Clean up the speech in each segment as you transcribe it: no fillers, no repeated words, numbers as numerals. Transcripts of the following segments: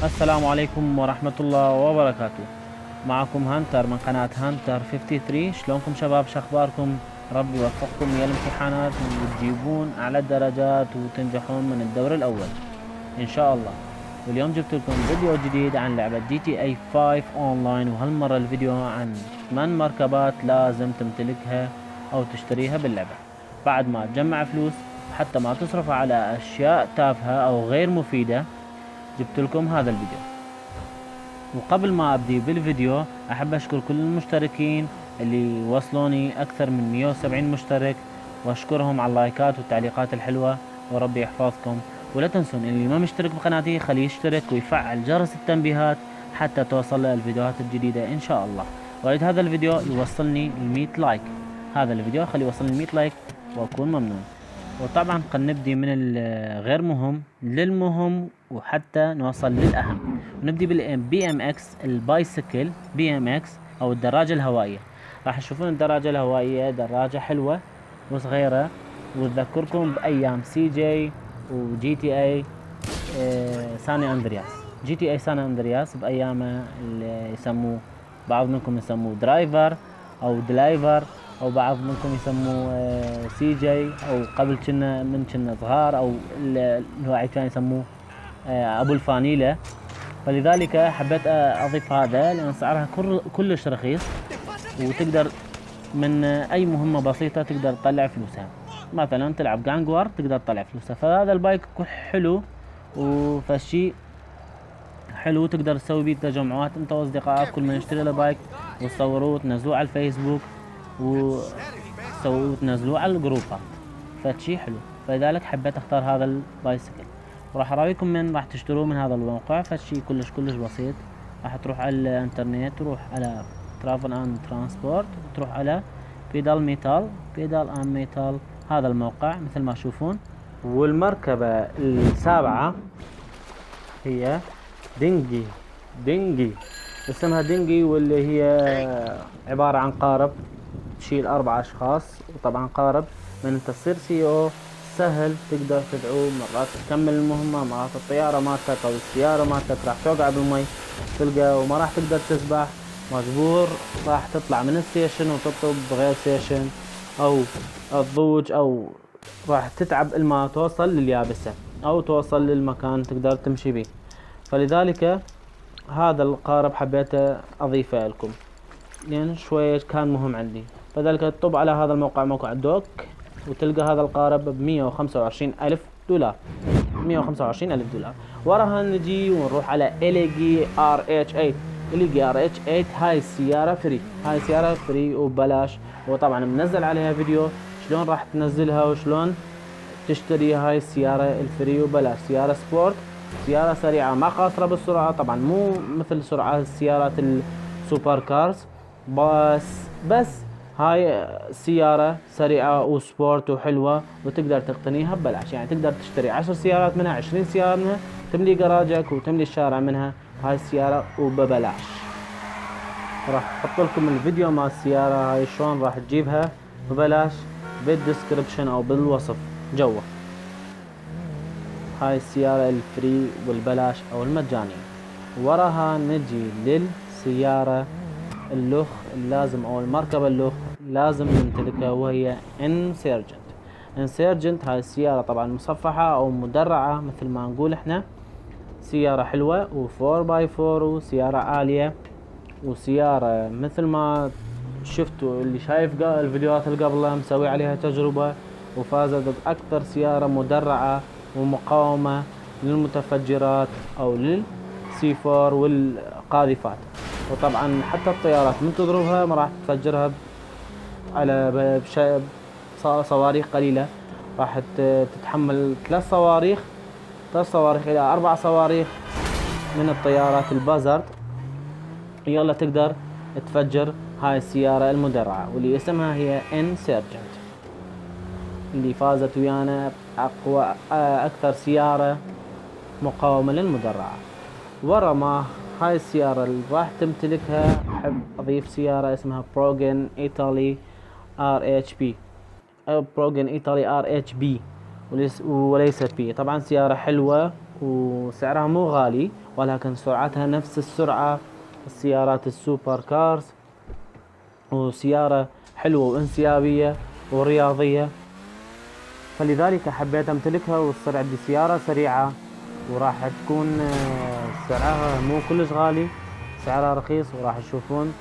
السلام عليكم ورحمة الله وبركاته. معكم هانتر من قناة هانتر 53. شلونكم شباب؟ شخباركم؟ ربي يوفقكم يا الامتحانات وتجيبون أعلى الدرجات وتنجحون من الدور الأول إن شاء الله. واليوم جبت لكم فيديو جديد عن لعبة GTA 5 أونلاين، وهالمرة الفيديو عن 8 مركبات لازم تمتلكها أو تشتريها باللعبة بعد ما تجمع فلوس، حتى ما تصرف على أشياء تافهة أو غير مفيدة. جبت لكم هذا الفيديو. وقبل ما ابدي بالفيديو احب اشكر كل المشتركين اللي وصلوني اكثر من 170 مشترك، واشكرهم على اللايكات والتعليقات الحلوة، وربي يحفظكم. ولا تنسون اللي ما مشترك بقناتي خليه يشترك ويفعل جرس التنبيهات حتى توصل له الفيديوهات الجديدة ان شاء الله. واريد هذا الفيديو يوصلني 100 لايك، هذا الفيديو خليه يوصلني 100 لايك واكون ممنون. وطبعا قد نبدي من الغير مهم للمهم وحتى نوصل للأهم. ونبدي بالبي ام اكس، البايسكل بي ام اكس او الدراجة الهوائية. راح تشوفون الدراجة الهوائية دراجة حلوة وصغيرة، وتذكركم بأيام سي جي وجي تي اي سان اندرياس. جي تي اي سان اندرياس بأيامه اللي يسموه بعض منكم يسموه درايفر او دلايفر، او بعض منكم يسموه سي جي، او قبل كنا صغار، او الواحد كان يسموه ابو الفانيلة. فلذلك حبيت اضيف هذا لان سعرها كلش رخيص، وتقدر من اي مهمة بسيطة تقدر تطلع فلوسها. مثلا تلعب جانجوار تقدر تطلع فلوسها. فهذا البايك حلو وفشي حلو، تقدر تسوي بيه تجمعات انت واصدقائك، كل ما يشتري له بايك وتصوروه وتنزلوه على الفيسبوك وتنزلوه على الجروبات، فشي حلو. فلذلك حبيت اختار هذا البايسكل، وراح اراويكم من راح تشتروه من هذا الموقع. فشي كلش بسيط. راح تروح على الانترنت، تروح على ترافل اند ترانسبورت، وتروح على بيدال ميتال، هذا الموقع مثل ما تشوفون. والمركبة السابعة هي دينجي، اسمها دينجي، واللي هي عبارة عن قارب تشيل 4 أشخاص. وطبعا قارب من انت تصير سي او سهل، تقدر تدعوه مرات تكمل المهمة، مرات الطيارة مالتك أو السيارة مالتك راح توقع بالمي تلقى وما راح تقدر تسبح، مجبور راح تطلع من السيشن وتطلب بغير سيشن أو الضوج، أو راح تتعب الماء توصل لليابسة أو توصل للمكان تقدر تمشي به. فلذلك هذا القارب حبيت أضيفه لكم لأن شوية كان مهم عندي. فذلك تطب على هذا الموقع، موقع دوك، وتلقى هذا القارب $125,000. $125,000. وراها نجي ونروح على إليجي RH8. إليجي RH8 هاي السيارة فري وبلاش، وطبعا منزل عليها فيديو شلون راح تنزلها وشلون تشتري هاي السيارة الفري وبلاش. سيارة سبورت، سيارة سريعة ما قاصرة بالسرعة، طبعا مو مثل سرعة السيارات السوبر كارز، بس هاي سيارة سريعة وسبورت وحلوة، وتقدر تقتنيها ببلاش. يعني تقدر تشتري 10 سيارات منها، 20 سيارة منها، تملي جراجك وتملي الشارع منها هاي السيارة وببلاش. راح احط لكم الفيديو مع السيارة هاي شلون راح تجيبها ببلاش بالديسكريبشن او بالوصف جوا. هاي السيارة الفري والبلاش او المجانية. وراها نجي للسيارة اللوخ اللازم او المركبة اللوخ لازم نمتلكها، وهي انسيرجنت. هاي السيارة طبعا مصفحة او مدرعة مثل ما نقول احنا. سيارة حلوة و4x4 وسيارة عالية، وسيارة مثل ما شفتوا اللي شايف الفيديوهات اللي قبلها مسوي عليها تجربة، وفازت بأكثر سيارة مدرعة ومقاومة للمتفجرات أو للسي 4 والقاذفات. وطبعا حتى الطيارات من تضربها ما راح تفجرها على صواريخ قليلة، راح تتحمل 3 صواريخ إلى 4 صواريخ من الطيارات البازارد. يلا تقدر تفجر هاي السيارة المدرعة، واللي اسمها هي انسيرجنت، اللي فازت ويانا أقوى أكثر سيارة مقاومة للمدرعة. ورا ما هاي السيارة اللي راح تمتلكها أحب أضيف سيارة اسمها بروجن إيطالي RH B، أو بروجن إيطالي RH B وليست بي. طبعا سيارة حلوة وسعرها مو غالي، ولكن سرعتها نفس السرعة السيارات السوبر كارز، وسيارة حلوة وانسيابية ورياضية، فلذلك حبيت امتلكها وتصير عندي سيارة سريعة، وراح تكون سعرها مو كلش غالي، سعرها رخيص، وراح تشوفون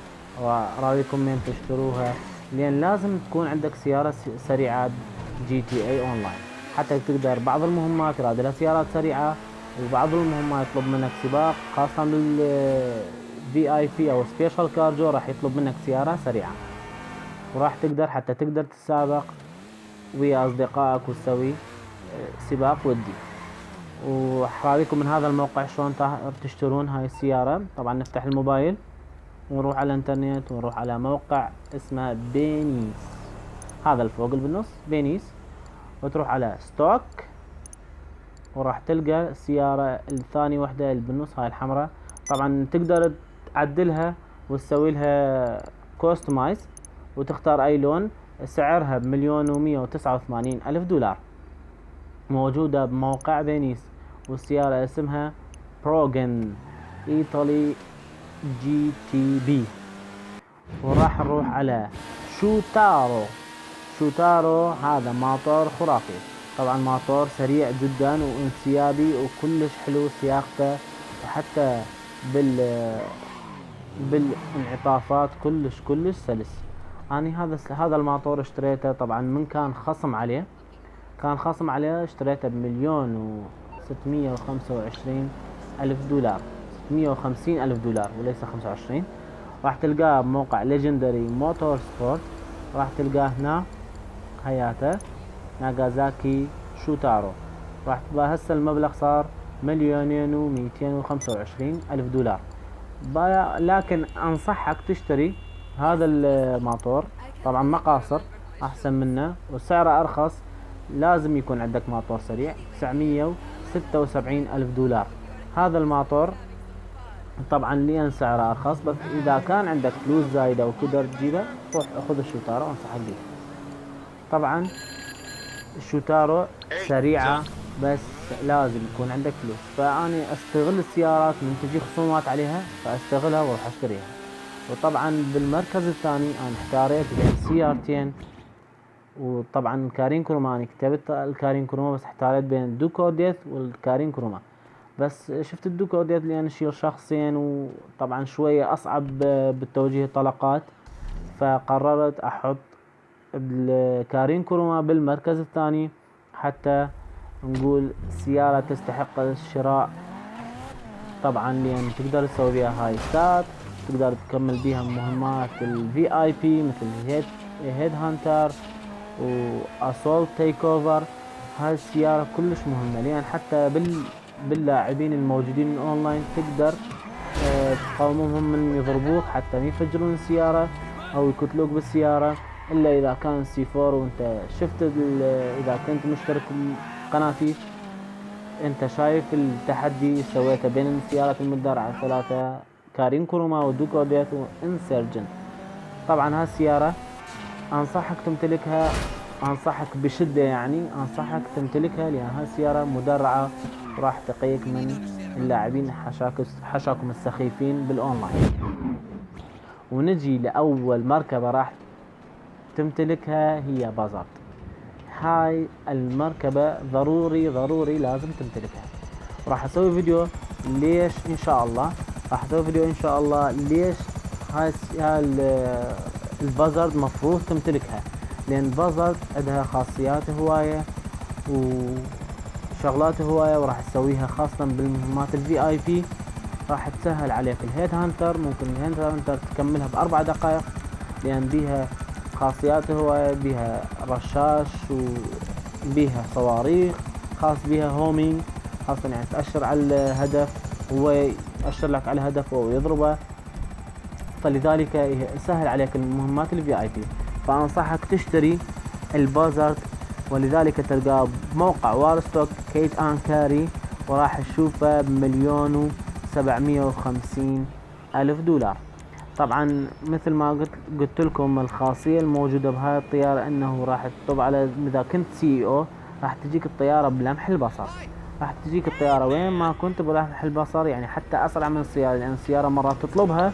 ورايكم من تشتروها، لان لازم تكون عندك سيارة سريعة جي تي اي اونلاين حتى تقدر بعض المهمات تراد لها سيارات سريعة، وبعض المهمات يطلب منك سباق، خاصة بالفي اي بي او سبيشال كارجو راح يطلب منك سيارة سريعة، وراح تقدر حتى تقدر تتسابق ويا اصدقائك وتسوي سباق ودي. وحراريكم من هذا الموقع شلون تشترون هاي السيارة. طبعا نفتح الموبايل ونروح على الانترنت ونروح على موقع اسمه بينيس، هذا الفوق اللي بالنص بينيس، وتروح على ستوك، وراح تلقى السيارة الثانية وحدة اللي بالنص هاي الحمراء. طبعا تقدر تعدلها وتسوي لها كوستمايز وتختار اي لون. سعرها ب1,189,000 دولار، موجودة بموقع بينيس، والسيارة اسمها بروجن ايطالي جي تي بي. وراح نروح على شوتارو، هذا موتور خرافي، طبعا موتور سريع جدا وانسيابي وكلش حلو سياقته، وحتى بالانعطافات كلش سلس. اني هذا الموتور اشتريته طبعا من كان خصم عليه اشتريته ب1,625,000 دولار، 650,000 دولار وليس 25. راح تلقاه بموقع ليجندري موتور سبورت، راح تلقاه هنا هياته ناغازاكي شوتارو، راح تبقى هسه المبلغ صار 2,225,000 دولار. لكن انصحك تشتري هذا الموتور، طبعا مقاصر احسن منه وسعره ارخص، لازم يكون عندك موتور سريع، 976,000 دولار هذا الموتور. طبعا لين سعره ارخص، بس اذا كان عندك فلوس زايدة وتقدر تجيبه روح اخذ الشوتارو انصحك به. طبعا الشوتارو سريعة بس لازم يكون عندك فلوس، فاني استغل السيارات من تجي خصومات عليها فاستغلها واروح اشتريها. وطبعا بالمركز الثاني انا احتاريت بين سيارتين، وطبعا كارين كروما، انا كتبت الكارين كروما بس احتاريت بين الدوكو ديث والكارين كروما، بس شفت الدوكو ديث لان يشيل شخصين وطبعا شوية اصعب بالتوجيه الطلقات، فقررت احط الكارين كروما بالمركز الثاني حتى نقول سيارة تستحق الشراء. طبعا لان تقدر تسوي بها هاي ستات، تقدر تكمل بها مهمات الفي اي بي مثل هيد هانتر واسولت تيك اوفر. هاي السيارة كلش مهمة، لان حتى باللاعبين الموجودين اونلاين تقدر تقاومهم من يضربوك حتى يفجرون السيارة او يقتلوك بالسيارة، الا اذا كان سي 4 وانت شفت اذا كنت مشترك بقناتي انت شايف التحدي سويته بين السيارات المدرعة 3 كارين كروما ودوكو ديث وانسرجن. طبعا هالسيارة انصحك تمتلكها، انصحك بشدة، يعني انصحك تمتلكها لان هالسيارة مدرعة وراح تقيك من اللاعبين حشاكم السخيفين بالاونلاين. ونجي لاول مركبة راح تمتلكها هي بازارد. هاي المركبة ضروري لازم تمتلكها. راح اسوي فيديو ليش ان شاء الله، ليش هاي البازارد مفروض تمتلكها، لان بازارد عندها خاصيات هواية وشغلات هواية، وراح تسويها خاصة بالمهمات الفي اي بي، راح تسهل عليك الهيد هانتر. ممكن الهيد هانتر تكملها ب4 دقائق، لان بيها خاصيات هواية، بيها رشاش وبيها صواريخ، خاص بيها هومينج، خاصة يعني تأشر على الهدف هو يأشر لك على الهدف ويضربه، فلذلك يسهل عليك المهمات الفي اي بي. فأنصحك تشتري البازارد، ولذلك تلقاه بموقع وارستوك كيت ان كاري، وراح تشوفه ب1,750,000 دولار. طبعا مثل ما قلت لكم الخاصية الموجودة بهاي الطيارة انه راح تطب على، اذا كنت سي او راح تجيك الطيارة بلمح البصر، راح تجيك الطيارة وين ما كنت بلمح البصر، يعني حتى أسرع من السيارة، لأن السيارة مرات تطلبها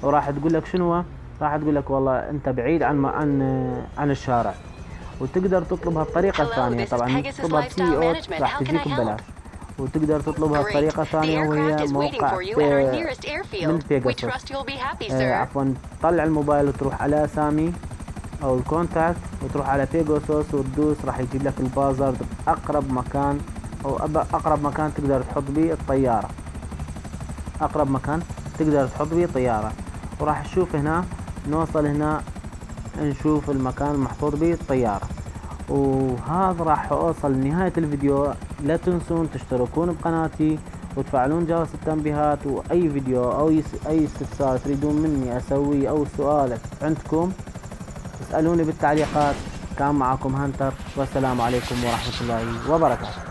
وراح تقول لك شنو، راح تقول لك والله أنت بعيد عن الشارع، وتقدر تطلبها بطريقة ثانية. طبعا تطلبها بسي او راح تجيك ببلاش، وتقدر تطلبها بطريقة ثانية وهي موقع من بيجاسوس. عفوا، تطلع الموبايل وتروح على سامي او الكونتاكت وتروح على بيجاسوس وتدوس، راح يجيب لك البازر بأقرب مكان، او اقرب مكان تقدر تحط به الطيارة، اقرب مكان تقدر تحط به الطيارة. وراح تشوف هنا، نوصل هنا نشوف المكان المحطوط به الطيارة. وهذا راح اوصل لنهاية الفيديو. لا تنسون تشتركون بقناتي وتفعلون جرس التنبيهات، واي فيديو او اي استفسار تريدون مني اسويه او سؤال عندكم اسألوني بالتعليقات. كان معكم هانتر، والسلام عليكم ورحمة الله وبركاته.